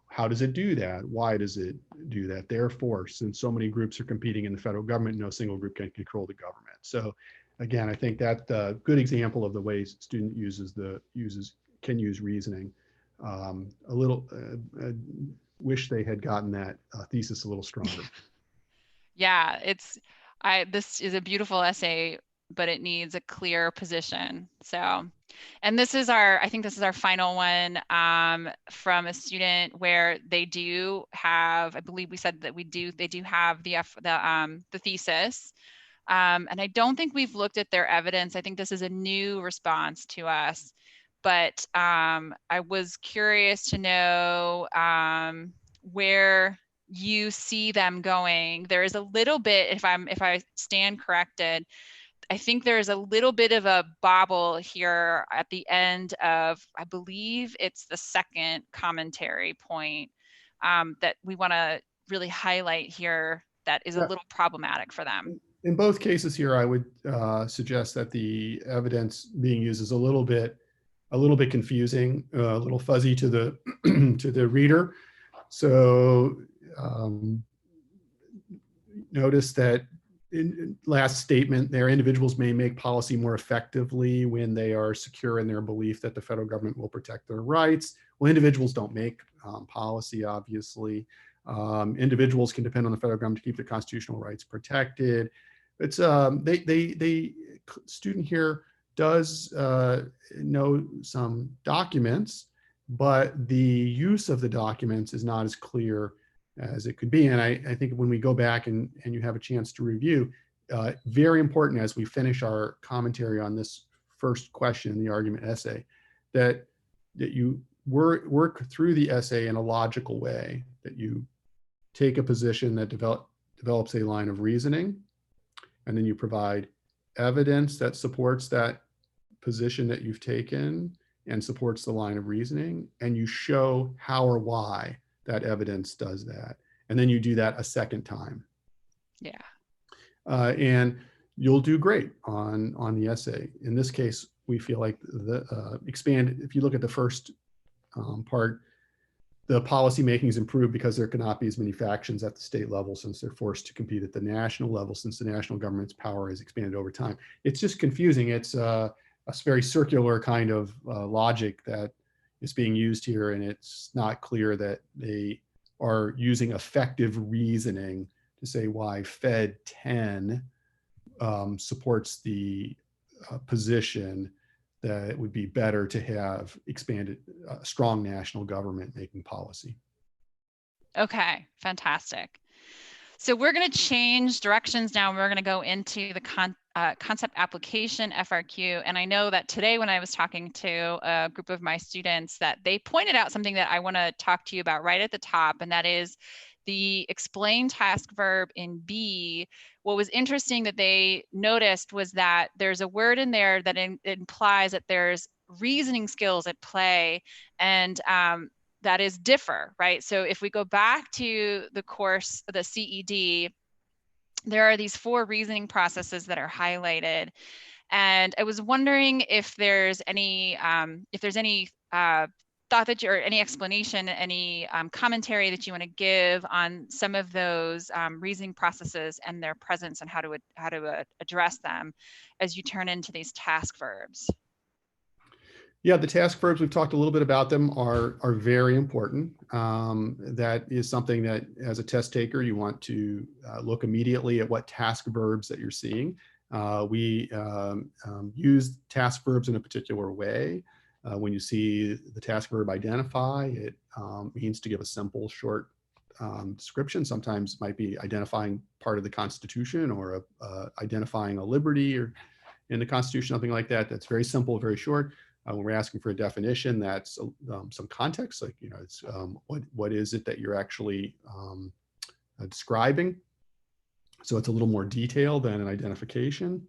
how does it do that? Why does it do that? Therefore, since so many groups are competing in the federal government, no single group can control the government. So again, I think that a good example of the ways student can use reasoning. Wish they had gotten that thesis a little stronger. Yeah, this is a beautiful essay, but it needs a clear position. So, and I think this is our final one from a student where they do have, I believe we said that they do have the thesis. And I don't think we've looked at their evidence. I think this is a new response to us, but I was curious to know where you see them going. There is a little bit, if I stand corrected, I think there's a little bit of a bobble here at the end of, I believe it's the second commentary point that we want to really highlight here that is a little problematic for them. In both cases here, I would suggest that the evidence being used is a little bit confusing, a little fuzzy to the to the reader. So notice that in last statement there, individuals may make policy more effectively when they are secure in their belief that the federal government will protect their rights. Well, individuals don't make policy, obviously. Individuals can depend on the federal government to keep their constitutional rights protected. It's student here does know some documents, but the use of the documents is not as clear as it could be. And I think when we go back and you have a chance to review, very important as we finish our commentary on this first question in the argument essay, that you work through the essay in a logical way, that you take a position that develops a line of reasoning, and then you provide evidence that supports that position that you've taken and supports the line of reasoning, and you show how or why that evidence does that. And then you do that a second time. Yeah. And you'll do great on the essay. In this case, we feel like if you look at the first part, the policy making is improved because there cannot be as many factions at the state level since they're forced to compete at the national level since the national government's power has expanded over time. It's just confusing. It's a very circular kind of logic that is being used here, and it's not clear that they are using effective reasoning to say why Fed 10 supports the position that it would be better to have expanded strong national government making policy. Okay, fantastic. So we're going to change directions now. We're going to go into the concept application FRQ. And I know that today when I was talking to a group of my students that they pointed out something that I want to talk to you about right at the top, and that is the explain task verb in B. What was interesting that they noticed was that there's a word in there that implies that there's reasoning skills at play, and that is differ, right? So if we go back to the course, the CED, there are these 4 reasoning processes that are highlighted. And I was wondering if there's any thought that or any explanation, any commentary that you want to give on some of those reasoning processes and their presence and how to address them as you turn into these task verbs. Yeah, the task verbs, we've talked a little bit about them, are very important. That is something that as a test taker, you want to look immediately at what task verbs that you're seeing. We use task verbs in a particular way. When you see the task verb identify, it means to give a simple, short description. Sometimes it might be identifying part of the Constitution or identifying a liberty or in the Constitution, something like that. That's very simple, very short. When we're asking for a definition, that's some context, like, it's what is it that you're actually describing? So it's a little more detailed than an identification.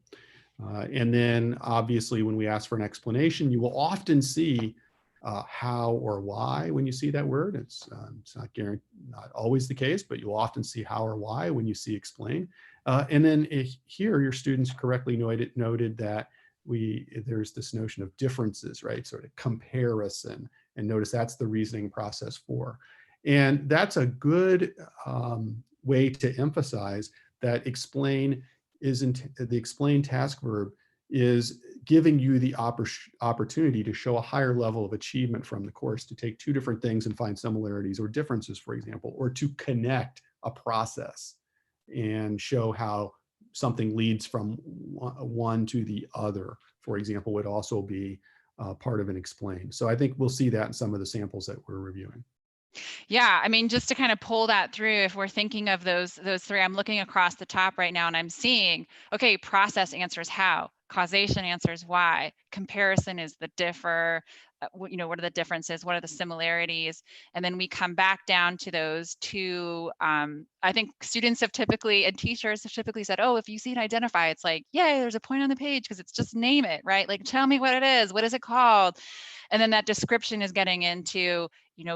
And then obviously when we ask for an explanation, you will often see how or why when you see that word. It's not always the case, but you'll often see how or why when you see explain. And then here your students correctly noted that there's this notion of differences, right? Sort of comparison, and notice that's the reasoning process for. And that's a good way to emphasize that explain isn't the explain task verb is giving you the opportunity to show a higher level of achievement from the course, to take two different things and find similarities or differences, for example, or to connect a process and show how something leads from one to the other, for example, would also be part of an explain. So I think we'll see that in some of the samples that we're reviewing. Yeah, I mean, just to kind of pull that through, if we're thinking of those three, I'm looking across the top right now and I'm seeing, okay, process answers how, causation answers why, comparison is the differ, what are the differences, what are the similarities, and then we come back down to those two. I think students have typically, and teachers have typically said, oh, if you see an identify, it's like, yay, there's a point on the page because it's just name it, right? Like, tell me what it is, what is it called? And then that description is getting into,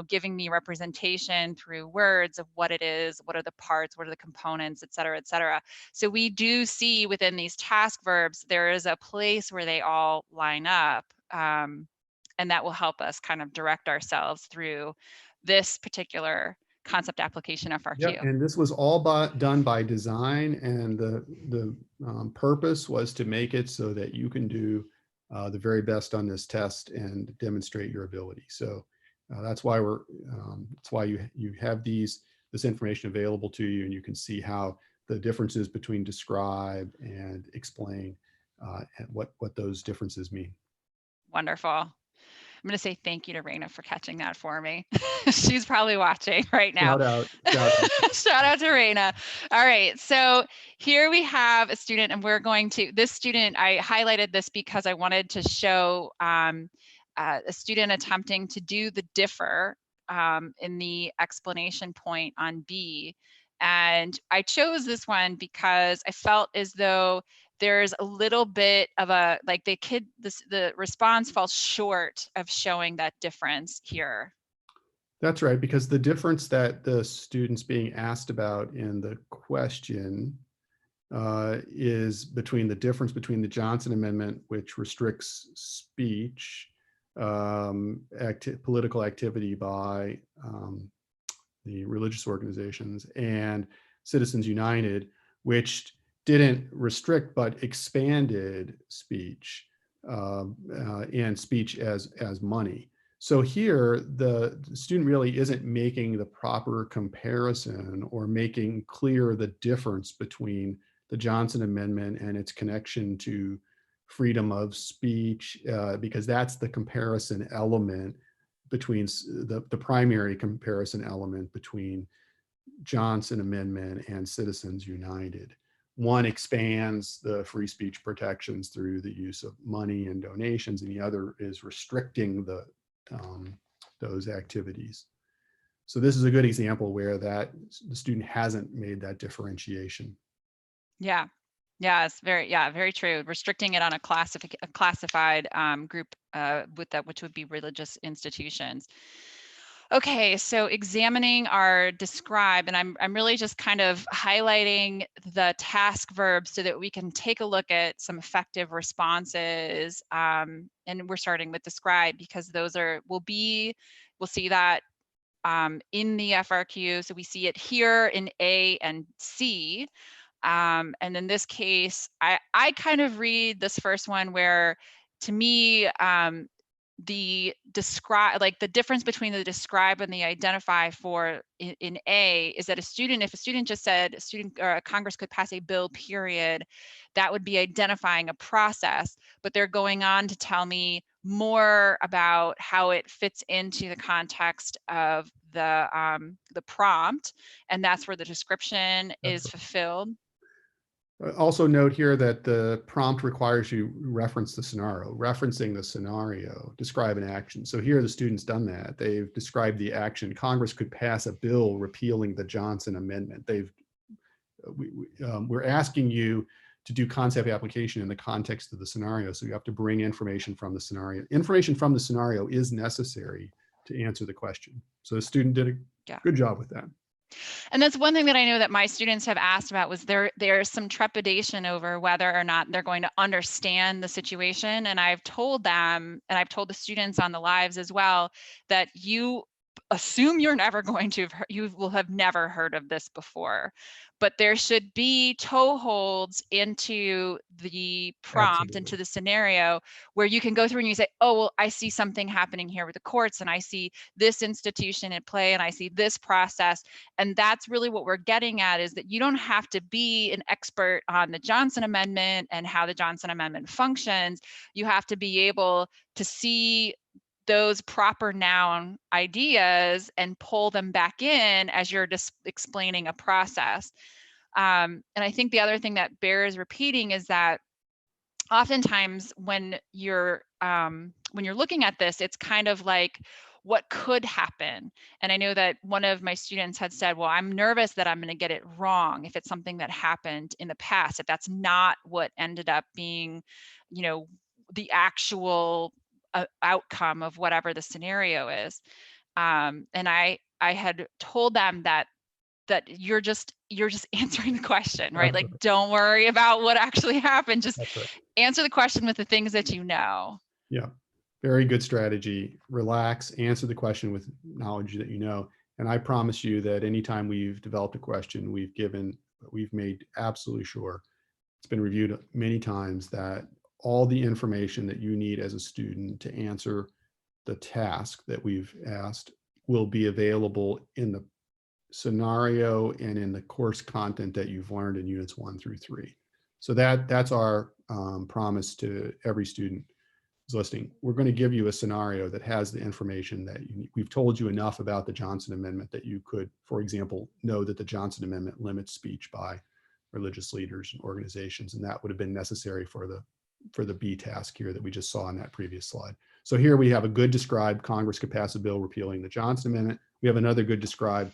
giving me representation through words of what it is, what are the parts, what are the components, et cetera, et cetera. So we do see within these task verbs, there is a place where they all line up. And that will help us kind of direct ourselves through this particular concept application FRQ. Yep, and this was all done by design, and the purpose was to make it so that you can do the very best on this test and demonstrate your ability. So that's why that's why you have this information available to you, and you can see how the differences between describe and explain and what those differences mean. Wonderful. I'm going to say thank you to Raina for catching that for me. She's probably watching right now. Shout out. Shout out to Raina. All right, so here we have a student, and this student, I highlighted this because I wanted to show a student attempting to do the differ in the explanation point on B. And I chose this one because I felt as though there's a little bit of the response falls short of showing that difference here. That's right, because the difference that the student's being asked about in the question is between the difference between the Johnson Amendment, which restricts speech, political activity by the religious organizations, and Citizens United, which didn't restrict but expanded speech and speech as money. So here, the student really isn't making the proper comparison or making clear the difference between the Johnson Amendment and its connection to freedom of speech, because that's the comparison element between the primary comparison element between Johnson Amendment and Citizens United. One expands the free speech protections through the use of money and donations, and the other is restricting those activities. So this is a good example where the student hasn't made that differentiation. Yeah. Yeah, it's very true. Restricting it on a classified group with that, which would be religious institutions. Okay, so examining our describe, and I'm really just kind of highlighting the task verbs so that we can take a look at some effective responses. And we're starting with describe because those we'll see that in the FRQ. So we see it here in A and C. And in this case, I kind of read this first one where, to me, the describe, like the difference between the describe and the identify for in A is that if a student just said a student or a Congress could pass a bill, period, that would be identifying a process, but they're going on to tell me more about how it fits into the context of the prompt, and that's where the description is fulfilled. Also note here that the prompt requires you reference the scenario. Referencing the scenario, describe an action. So here the student's done that. They've described the action. Congress could pass a bill repealing the Johnson Amendment. We're asking you to do concept application in the context of the scenario. So you have to bring information from the scenario. Information from the scenario is necessary to answer the question. So the student did a good job with that. And that's one thing that I know that my students have asked about, was there's some trepidation over whether or not they're going to understand the situation. And I've told them, and I've told the students on the lives as well, that you assume you will have never heard of this before, but there should be toeholds into the prompt, Absolutely. into the scenario, where you can go through and you say, oh, well, I see something happening here with the courts, and I see this institution at play, and I see this process. And that's really what we're getting at, is that you don't have to be an expert on the Johnson Amendment and how the Johnson Amendment functions. You have to be able to see those proper noun ideas and pull them back in as you're just explaining a process. And I think the other thing that bears repeating is that oftentimes when you're looking at this, it's kind of like, what could happen? And I know that one of my students had said, well, I'm nervous that I'm going to get it wrong if it's something that happened in the past, if that's not what ended up being, the actual outcome of whatever the scenario is. And I had told them that you're just answering the question, right? Like, don't worry about what actually happened. Just answer the question with the things that you know. Yeah, very good strategy. Relax, answer the question with knowledge that you know. And I promise you that anytime we've developed a question, we've made absolutely sure, it's been reviewed many times, that all the information that you need as a student to answer the task that we've asked will be available in the scenario and in the course content that you've learned in units 1 through 3. So that's our promise to every student who's listening. We're going to give you a scenario that has the information that we've told you enough about the Johnson Amendment that you could, for example, know that the Johnson Amendment limits speech by religious leaders and organizations, and that would have been necessary for the B task here that we just saw in that previous slide. So here we have a good describe, Congress could pass a bill repealing the Johnson Amendment. We have another good describe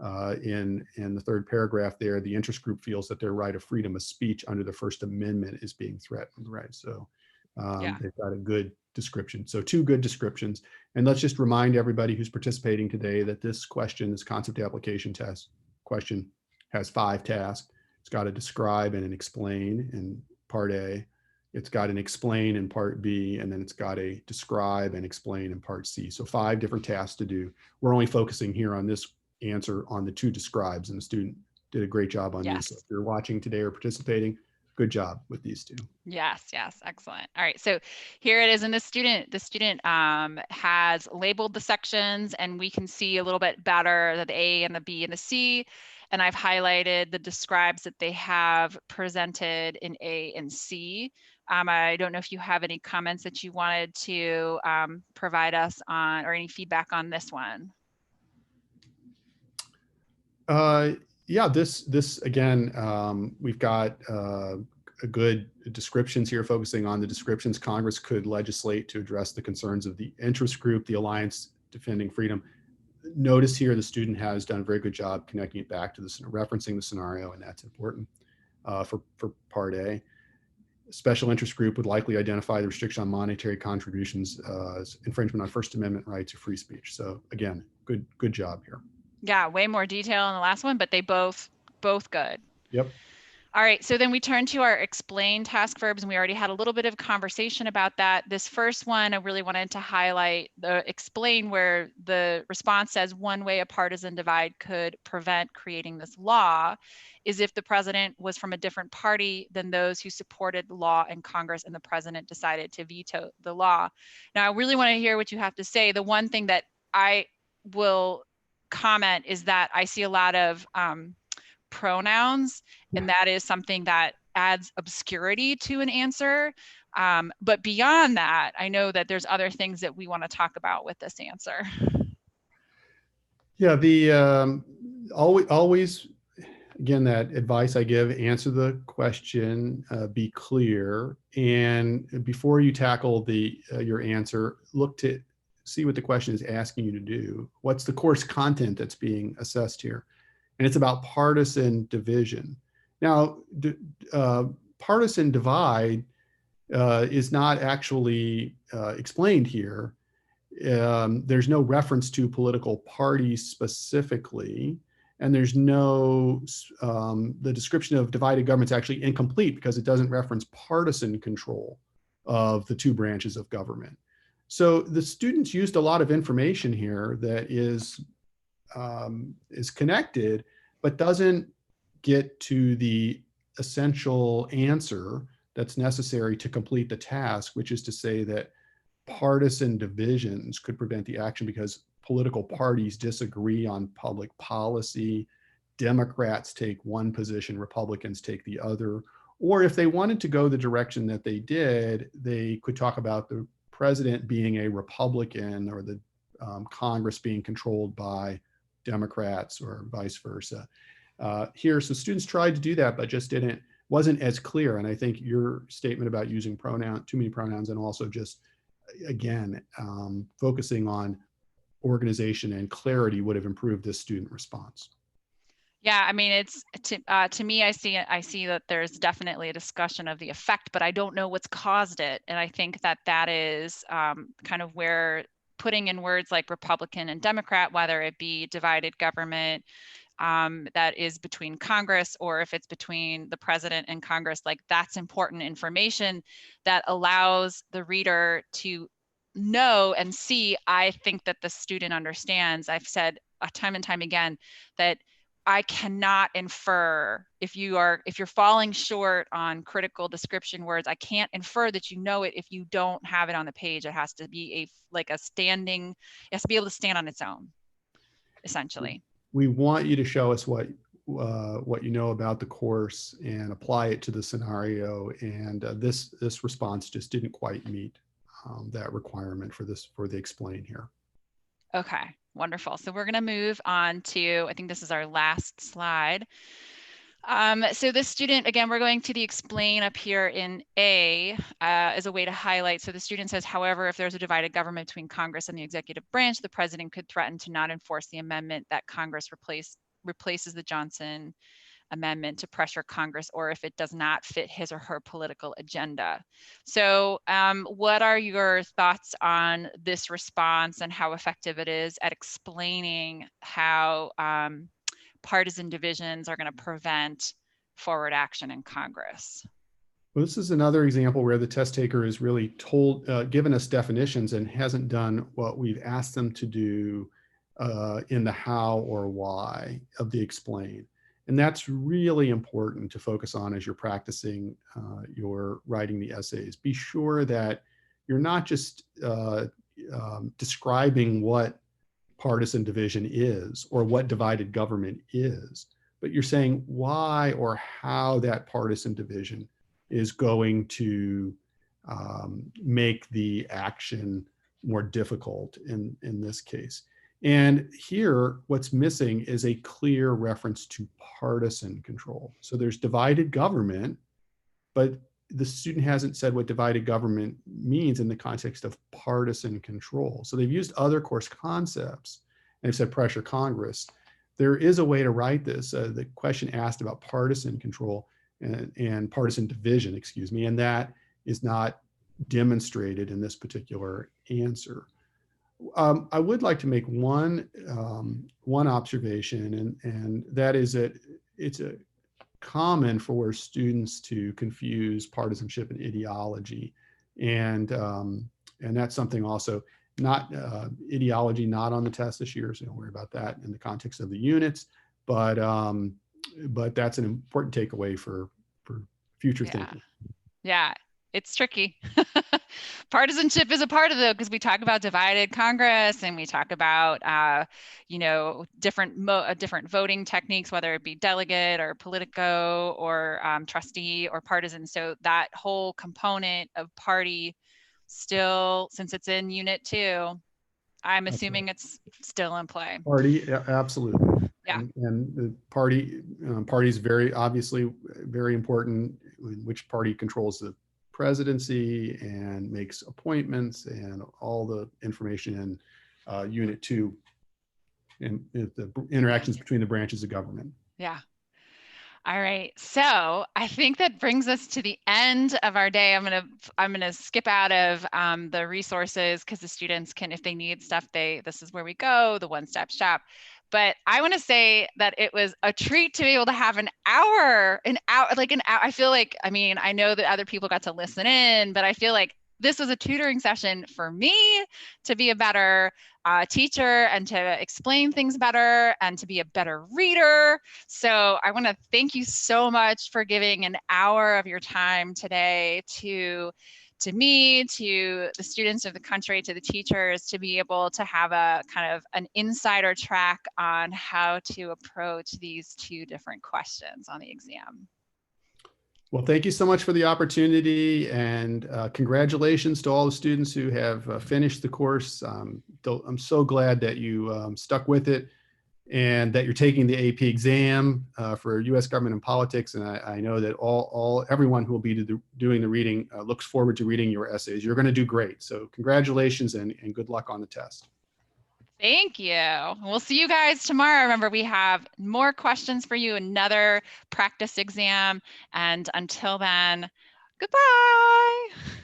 in the third paragraph there. The interest group feels that their right of freedom of speech under the First Amendment is being threatened, right? So they've got a good description. So 2 good descriptions. And let's just remind everybody who's participating today that this concept application test question, has 5 tasks. It's got a describe and an explain in part A. It's got an explain in part B, and then it's got a describe and explain in part C. So 5 different tasks to do. We're only focusing here on this answer on the 2 describes, and the student did a great job on these. So if you're watching today or participating, good job with these 2. Yes, excellent. All right, so here it is, and the student has labeled the sections, and we can see a little bit better the A and the B and the C, and I've highlighted the describes that they have presented in A and C. I don't know if you have any comments that you wanted to provide us on, or any feedback on this one. Yeah, this again, we've got a good descriptions here, focusing on the descriptions. Congress could legislate to address the concerns of the interest group, the Alliance Defending Freedom. Notice here the student has done a very good job connecting it back to referencing the scenario, and that's important for part A. Special interest group would likely identify the restriction on monetary contributions as infringement on First Amendment rights or free speech. So again, good job here. Yeah, way more detail in the last one, but they both good. Yep. All right, so then we turn to our explain task verbs, and we already had a little bit of conversation about that. This first one, I really wanted to highlight the explain, where the response says one way a partisan divide could prevent creating this law is if the president was from a different party than those who supported the law in Congress and the president decided to veto the law. Now, I really want to hear what you have to say. The one thing that I will comment is that I see a lot of pronouns, and that is something that adds obscurity to an answer. But beyond that, I know that there's other things that we want to talk about with this answer. Yeah, the always again, that advice I give: answer the question, be clear, and before you tackle the your answer, look to see what the question is asking you to do. What's the course content that's being assessed here? And it's about partisan division. Now, partisan divide is not actually explained here. There's no reference to political parties specifically, and there's no, the description of divided government is actually incomplete because it doesn't reference partisan control of the two branches of government. So the students used a lot of information here that is connected, but doesn't get to the essential answer that's necessary to complete the task, which is to say that partisan divisions could prevent the action because political parties disagree on public policy. Democrats take one position, Republicans take the other. Or if they wanted to go the direction that they did, they could talk about the president being a Republican or the Congress being controlled by Democrats or vice versa. Here, so students tried to do that, but just wasn't as clear. And I think your statement about using too many pronouns, and also just, again, focusing on organization and clarity would have improved this student response. Yeah, I mean, it's to me, I see that there's definitely a discussion of the effect, but I don't know what's caused it. And I think that is kind of where putting in words like Republican and Democrat, whether it be divided government that is between Congress, or if it's between the president and Congress, like that's important information that allows the reader to know and see. I think that the student understands. I've said time and time again that I cannot infer if you're falling short on critical description words. I can't infer that you know it if you don't have it on the page. It has to be it has to be able to stand on its own, essentially. We want you to show us what you know about the course and apply it to the scenario. And this response just didn't quite meet that requirement for the explain here. Okay, wonderful. So we're going to move on to, I think this is our last slide. So this student, again, we're going to the explain up here in A as a way to highlight. So the student says, however, if there's a divided government between Congress and the executive branch, the president could threaten to not enforce the amendment that Congress replaces the Johnson amendment to pressure Congress, or if it does not fit his or her political agenda. So what are your thoughts on this response and how effective it is at explaining how partisan divisions are going to prevent forward action in Congress? Well, this is another example where the test taker is really given us definitions and hasn't done what we've asked them to do in the how or why of the explain. And that's really important to focus on as you're practicing your writing the essays. Be sure that you're not just describing what partisan division is or what divided government is, but you're saying why or how that partisan division is going to make the action more difficult in this case. And here, what's missing is a clear reference to partisan control. So there's divided government, but the student hasn't said what divided government means in the context of partisan control. So they've used other course concepts and they've said pressure Congress. There is a way to write this. The question asked about partisan control and partisan division, excuse me, and that is not demonstrated in this particular answer. I would like to make one observation, and that is that it's a common for students to confuse partisanship and ideology, and that's something also not ideology not on the test this year, so don't worry about that in the context of the units, but that's an important takeaway for future Yeah. thinking. Yeah, it's tricky. Partisanship is a part of it because we talk about divided Congress and we talk about, different voting techniques, whether it be delegate or Politico or trustee or partisan. So that whole component of party still, since it's in Unit 2, I'm That's right. assuming it's still in play. Party, absolutely. Yeah. And the party is very obviously very important, in which party controls the presidency and makes appointments and all the information in Unit 2 and the interactions between the branches of government. Yeah. All right. So I think that brings us to the end of our day. I'm gonna skip out of the resources because the students can, if they need stuff, this is where we go, the one-stop shop. But I want to say that it was a treat to be able to have an hour, like an hour. I feel like, I mean, I know that other people got to listen in, but I feel like this was a tutoring session for me to be a better teacher and to explain things better and to be a better reader. So I want to thank you so much for giving an hour of your time today to me, to the students of the country, to the teachers, to be able to have a kind of an insider track on how to approach these two different questions on the exam. Well, thank you so much for the opportunity, and congratulations to all the students who have finished the course. I'm so glad that you stuck with it and that you're taking the AP exam for U.S. government and politics. And I know that everyone who will be doing the reading looks forward to reading your essays. You're going to do great. So congratulations and good luck on the test. Thank you. We'll see you guys tomorrow. Remember, we have more questions for you, another practice exam. And until then, goodbye.